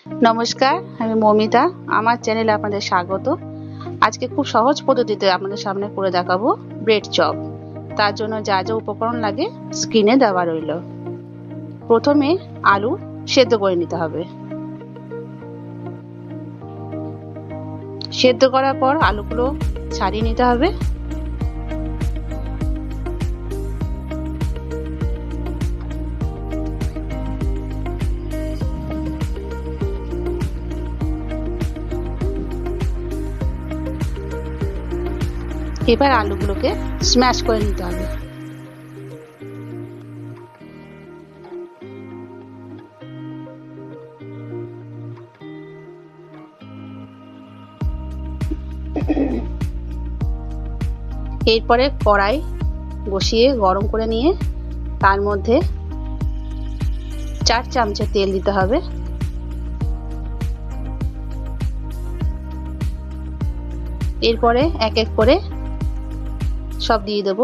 নমস্কার, আমি মৌমিতা। আমার চ্যানেলে আপনাদের স্বাগত। আজকে খুব সহজ পদ্ধতিতে আপনাদের সামনে করে দেখাবো ব্রেড চপ। তার জন্য যা যা উপকরণ লাগে স্ক্রিনে দেওয়া রইল। প্রথমে আলু সেদ্ধ করে নিতে হবে। সেদ্ধ করার পর আলুগুলো ছাড়িয়ে নিতে হবে। এবার আলুগুলোকে স্ম্যাশ করে নিতে হবে। এরপরে কড়াই বসিয়ে গরম করে নিয়ে তার মধ্যে 4 চামচ তেল দিতে হবে। এরপরে এক এক করে সব দিয়ে দেব।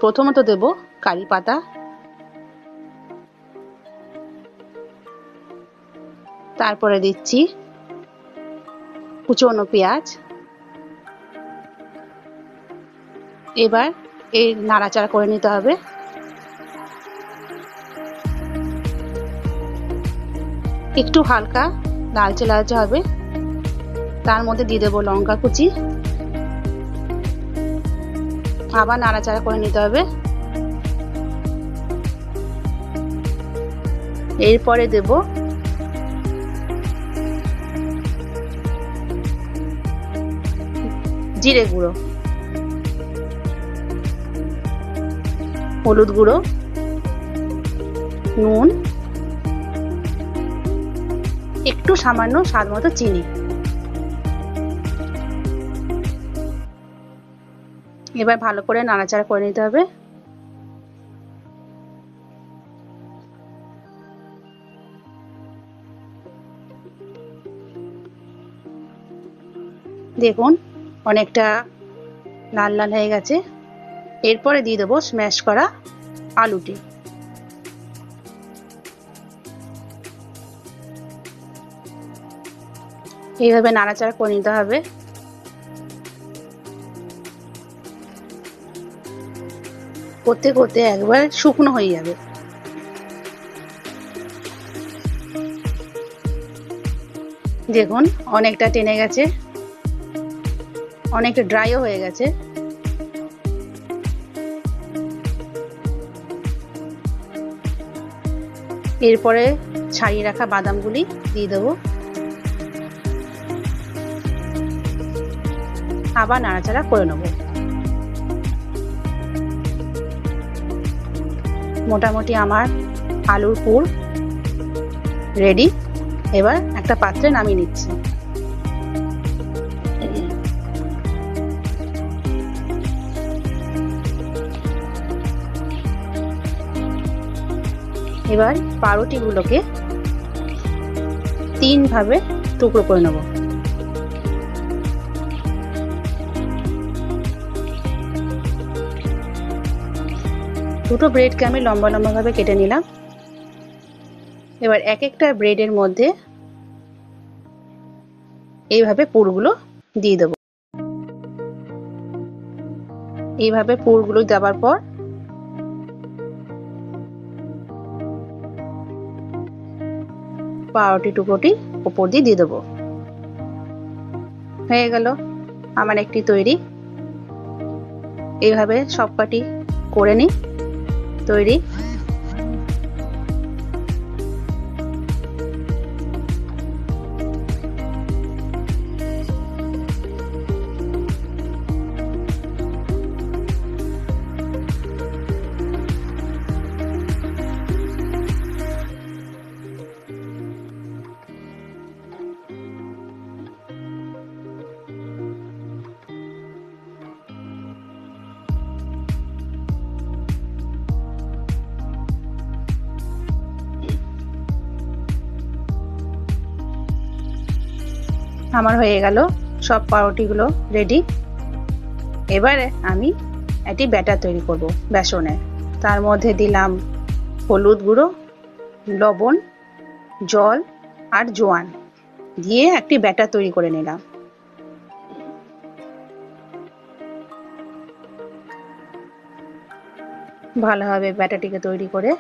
প্রথমত দেব কারি পাতা, তারপরে দিচ্ছি কুচনো পেঁয়াজ। এবার এই নাড়াচাড়া করে নিতে হবে। একটু হালকা লালচে লালচে হবে। তার মধ্যে দিয়ে দেবো লঙ্কা কুচি। আবার নাড়াচাড়া করে নিতে হবে। এরপরে দেব জিরে গুঁড়ো, হলুদ গুঁড়ো, নুন, একটু সামান্য স্বাদ মতো চিনি। এবার ভালো করে নাড়াচাড়া করে নিতে হবে। দেখুন অনেকটা লাল লাল হয়ে গেছে। এরপরে দিয়ে দেবো স্ম্যাশ করা আলুটি। এইভাবে নাড়াচাড়া করে নিতে হবে। করতে করতে একবার শুকনো হয়ে যাবে। দেখুন অনেকটা টেনে গেছে, অনেকটা ড্রাইও হয়ে গেছে। এরপরে ছাড়িয়ে রাখা বাদামগুলি দিয়ে দেবো। আবার নাড়াচাড়া করে নেব। মোটামুটি আমার আলুর পুর রেডি। এবার একটা পাত্রে নামিয়ে নিচ্ছি। এবার পাউরুটিগুলোকে 3 ভাবে টুকরো করে নেব। দুটো ব্রেডকে আমি লম্বা লম্বা ভাবে কেটে নিলাম। এবার এক একটা ব্রেডের মধ্যে এইভাবে পুরগুলো দিয়ে দেব। এইভাবে পুরগুলো দেওয়ার পর পাউরুটি টুকরোটি উপর দিয়ে দেবো। হয়ে গেল আমার একটি তৈরি। এইভাবে সবকটি করে নিই তৈরি। আমার হয়ে গেল সব পাউরুটিগুলো রেডি। এবারে আমি একটি ব্যাটার তৈরি করব বেসনের। তার মধ্যে দিলাম হলুদ গুঁড়ো, লবণ, জল আর জোয়ান। দিয়ে একটি ব্যাটার তৈরি করে নিলাম। ভালোভাবে ব্যাটারটিকে তৈরি করে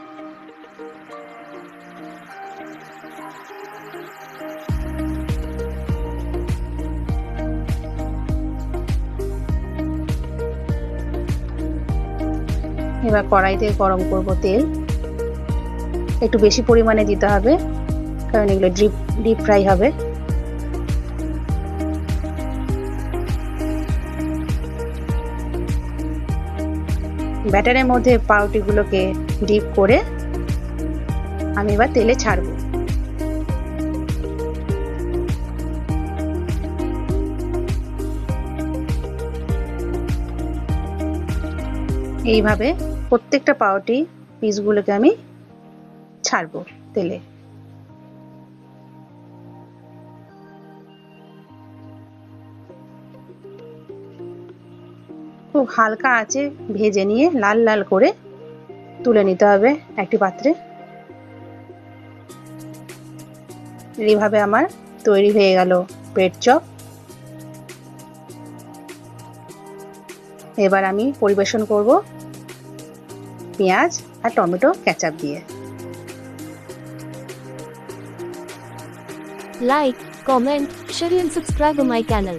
এবার কড়াইতে গরম করব তেল। একটু বেশি পরিমাণে দিতে হবে, কারণ এগুলো ডিপ ফ্রাই হবে। ব্যাটারের মধ্যে পাউরুটিগুলোকে ডিপ করে আমি এবার তেলে ছাড়বো। এইভাবে প্রত্যেকটা পাউরুটি পিসগুলোকে আমি ছাড়বো তেলে। খুব হালকা আঁচে ভেজে নিয়ে লাল লাল করে তুলে নিতে হবে একটি পাত্রে। এইভাবে আমার তৈরি হয়ে গেল ব্রেড চপ। এবার আমি পরিবেশন করব পেঁয়াজ আর টমেটো কেচাপ দিয়ে। Like, comment, share and subscribe to my channel.